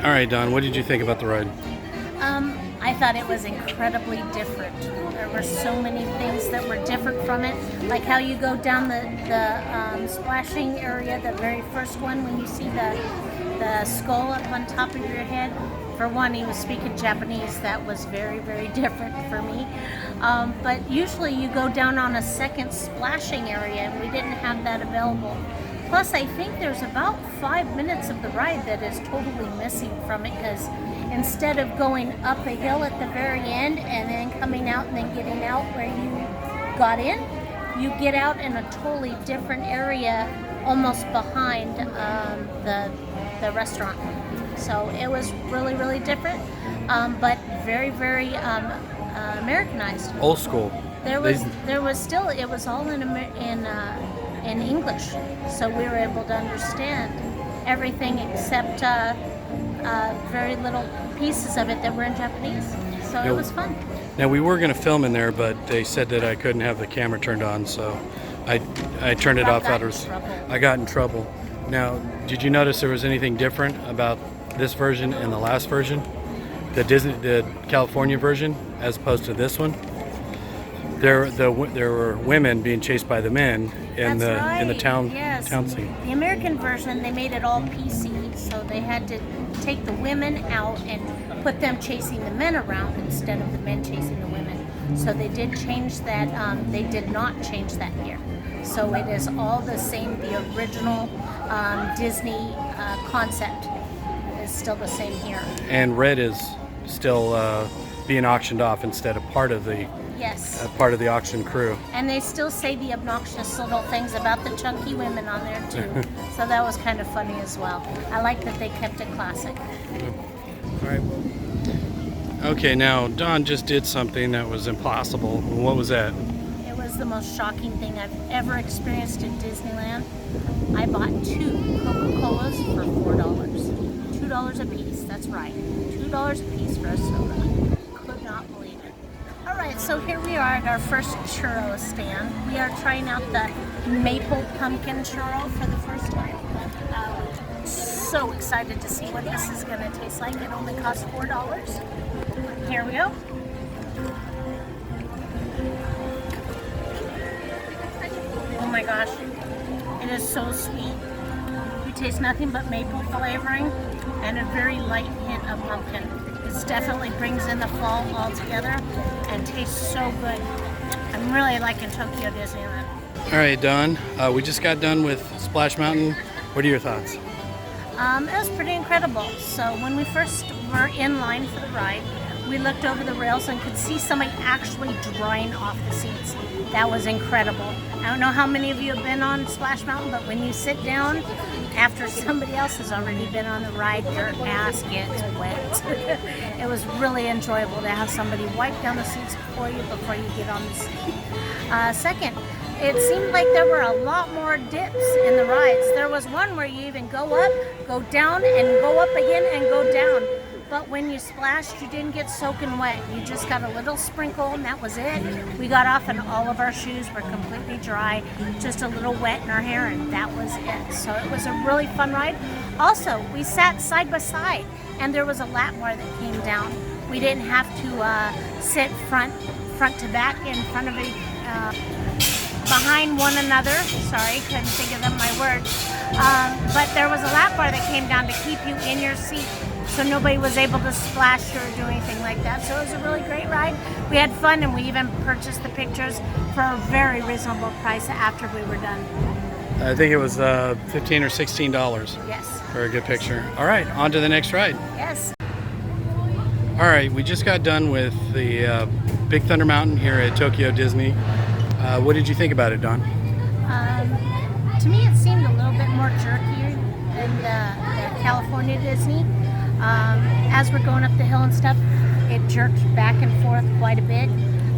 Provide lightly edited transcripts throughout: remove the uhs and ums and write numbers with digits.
All right, Don, what did you think about the ride? I thought it was incredibly different. There were so many things that were different from it, like how you go down the splashing area, the very first one, when you see the skull up on top of your head. For one, he was speaking Japanese. That was very, very different for me. But usually you go down on a second splashing area, and we didn't have that available. Plus, I think there's about 5 minutes of the ride that is totally missing from it, because instead of going up a hill at the very end and then coming out and then getting out where you got in, you get out in a totally different area almost behind the restaurant. So it was really, really different, but very, very Americanized. Old school. There was still, it was all in English, so we were able to understand everything except very little pieces of it that were in Japanese. So it was fun. Now, we were going to film in there, but they said that I couldn't have the camera turned on, so I turned it off. I got in trouble. Now, did you notice there was anything different about this version and the last version? The California version, as opposed to this one? There were women being chased by the men in the town scene. The American version, they made it all PC, so they had to take the women out and put them chasing the men around instead of the men chasing the women. So they did change that. They did not change that here. So it is all the same. The original Disney concept is still the same here. And red is still being auctioned off instead of part of the auction crew. And they still say the obnoxious little things about the chunky women on there too. So that was kind of funny as well. I like that they kept it classic. All right. Okay, now Don just did something that was impossible. What was that? It was the most shocking thing I've ever experienced in Disneyland. I bought 2 Coca-Colas for $4. $2 a piece, that's right. $2 a piece for a soda. Could not believe it. Alright, so here we are at our first churro stand. We are trying out the maple pumpkin churro for the first time. So excited to see what this is going to taste like. It only costs $4. Here we go. Oh my gosh, it is so sweet. You taste nothing but maple flavoring and a very light hint of pumpkin. It definitely brings in the fall altogether and tastes so good. I'm really liking Tokyo Disneyland. All right, Don, we just got done with Splash Mountain. What are your thoughts? It was pretty incredible. So when we first were in line for the ride, we looked over the rails and could see somebody actually drying off the seats. That was incredible. I don't know how many of you have been on Splash Mountain, but when you sit down after somebody else has already been on the ride, your ass gets wet. It was really enjoyable to have somebody wipe down the seats for you before you get on the seat. Second, it seemed like there were a lot more dips in the rides. There was one where you even go up, go down, and go up again and go down. But when you splashed, you didn't get soaking wet. You just got a little sprinkle, and that was it. We got off, and all of our shoes were completely dry, just a little wet in our hair, and that was it. So it was a really fun ride. Also, we sat side by side, and there was a lap bar that came down. We didn't have to sit front to back in front of behind one another. Sorry, couldn't think of my words. But there was a lap bar that came down to keep you in your seat, so nobody was able to splash or do anything like that. So it was a really great ride. We had fun, and we even purchased the pictures for a very reasonable price after we were done. I think it was $15 or $16. Yes. For a good picture. All right, on to the next ride. Yes. All right, we just got done with the Big Thunder Mountain here at Tokyo Disney. What did you think about it, Don? To me, it seemed a little bit more jerkier than the California Disney. As we're going up the hill and stuff, it jerked back and forth quite a bit.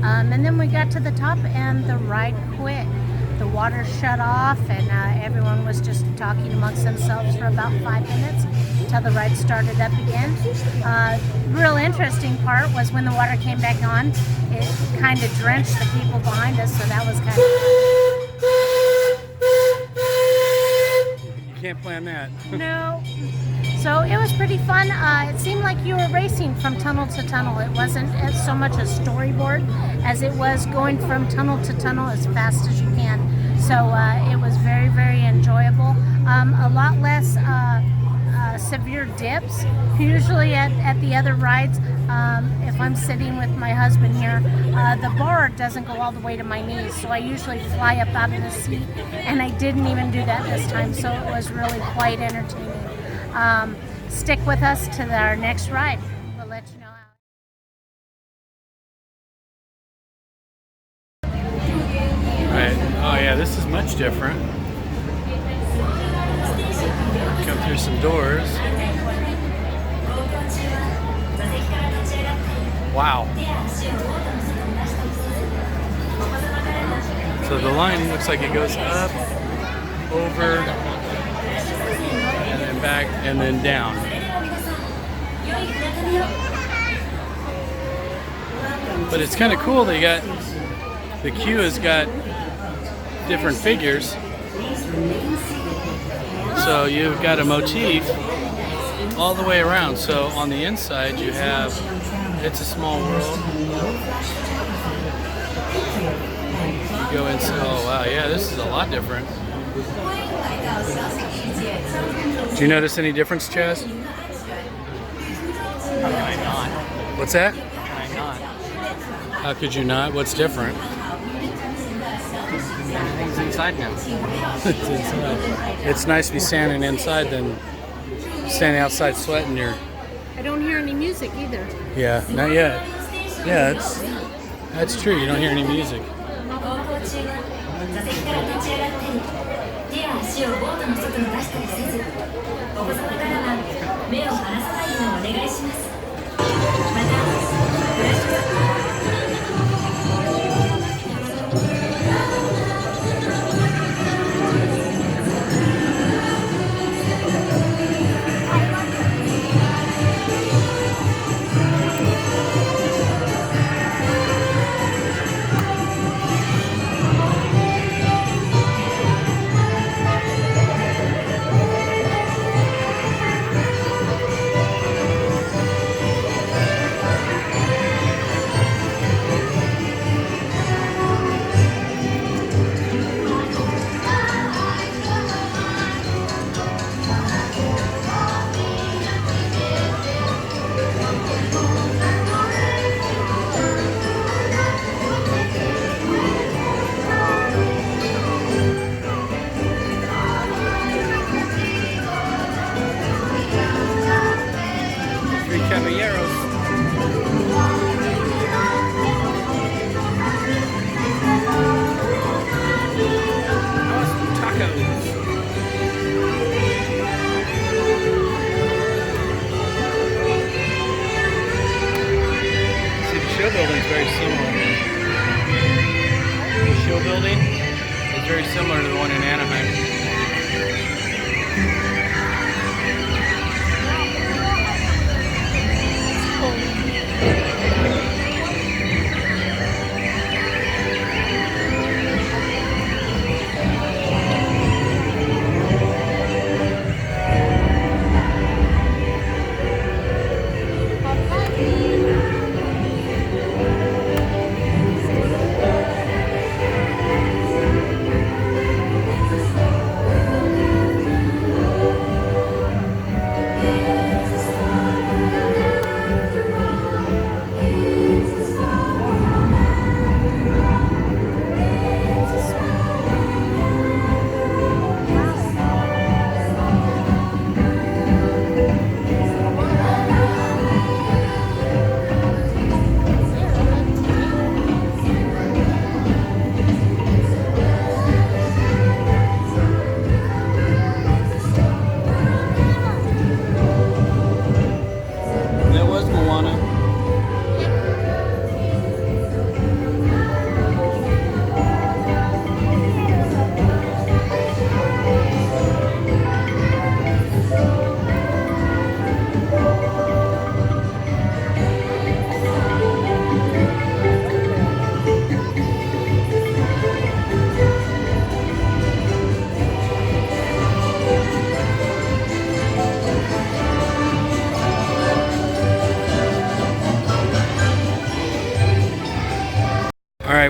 And then we got to the top and the ride quit. The water shut off, and everyone was just talking amongst themselves for about 5 minutes until the ride started up again. Real interesting part was when the water came back on, it kind of drenched the people behind us, so that was kind of... You can't plan that. No. So it was pretty fun. It seemed like you were racing from tunnel to tunnel. It wasn't so much a storyboard as it was going from tunnel to tunnel as fast as you can. So it was very, very enjoyable. A lot less severe dips. Usually at the other rides, if I'm sitting with my husband here, the bar doesn't go all the way to my knees, so I usually fly up out of the seat, and I didn't even do that this time, so it was really quite entertaining. Stick with us to our next ride. We'll let you know how. Right. Oh yeah, this is much different. Come through some doors. Wow. So the line looks like it goes up, over, and then back, and then down. But it's kind of cool. They got the queue has got different figures. So you've got a motif all the way around. So on the inside you have It's a Small World. You go inside. Oh wow, yeah, this is a lot different. Do you notice any difference, Chaz? Why not? What's that? Why not? How could you not? What's different? Everything's inside now. It's inside. It's nice to be standing inside than standing outside sweating your. I don't hear any music either. Yeah, not yet. Yeah, that's true. You don't hear any music. 座席から立ち上がったり、手や足をボートの外に出したりせず、お子様からは目を離さないようお願いします。また、フラッシュバック Building's very similar. The show building is very similar to the one in Anaheim.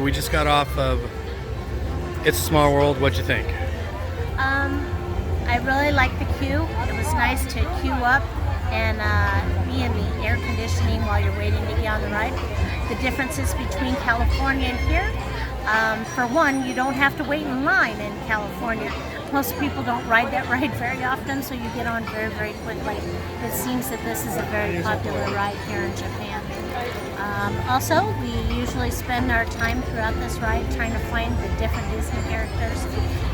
right, we just got off of It's a Small World. What'd you think? I really liked the queue. It was nice to queue up and be in the air conditioning while you're waiting to get on the ride. The differences between California and here, for one, you don't have to wait in line in California. Most people don't ride that ride very often, so you get on very, very quickly. It seems that this is a very popular ride here in Japan. Also, we usually spend our time throughout this ride trying to find the different Disney characters,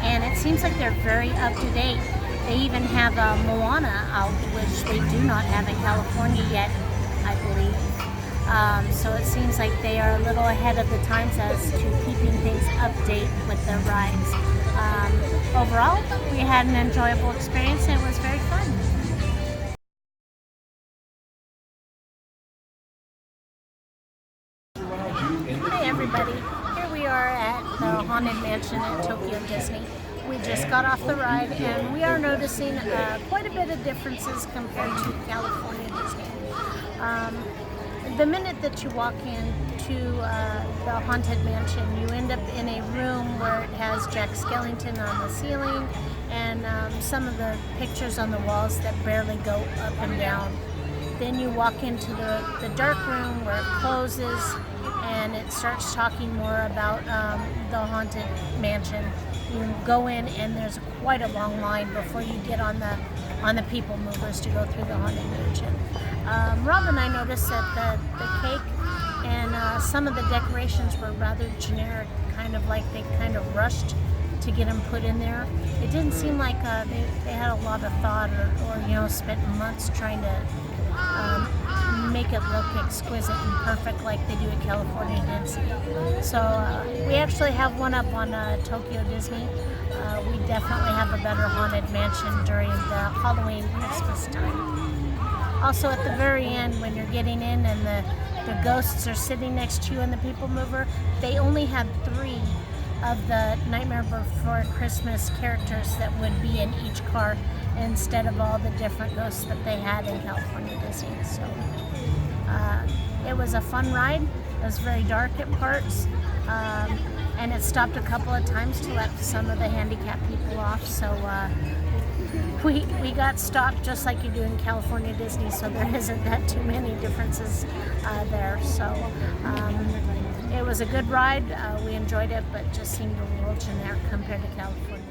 and it seems like they're very up to date. They even have Moana out, which they do not have in California yet, I believe. So it seems like they are a little ahead of the times as to keeping things update with the rides. Overall, we had an enjoyable experience and it was very fun. Hi everybody, here we are at the Haunted Mansion at Tokyo Disney. We just got off the ride and we are noticing quite a bit of differences compared to California Disney. The minute that you walk into the Haunted Mansion, you end up in a room where it has Jack Skellington on the ceiling and some of the pictures on the walls that barely go up and down. Then you walk into the dark room where it closes and it starts talking more about the Haunted Mansion. You go in and there's quite a long line before you get on the people movers to go through the Haunted Mansion. Rob and I noticed that the cake and some of the decorations were rather generic, kind of like they kind of rushed to get them put in there. It didn't seem like they had a lot of thought or spent months trying to make it look exquisite and perfect like they do at California Disney. So we actually have one up on Tokyo Disney. We definitely have a better Haunted Mansion during the Halloween Christmas time. Also at the very end when you're getting in and the ghosts are sitting next to you in the people mover, they only had 3 of the Nightmare Before Christmas characters that would be in each car instead of all the different ghosts that they had in California Disney. So it was a fun ride. It was very dark at parts, and it stopped a couple of times to let some of the handicapped people off. So we got stopped just like you do in California Disney, so there isn't that too many differences there. So it was a good ride. We enjoyed it, but just seemed a little generic compared to California.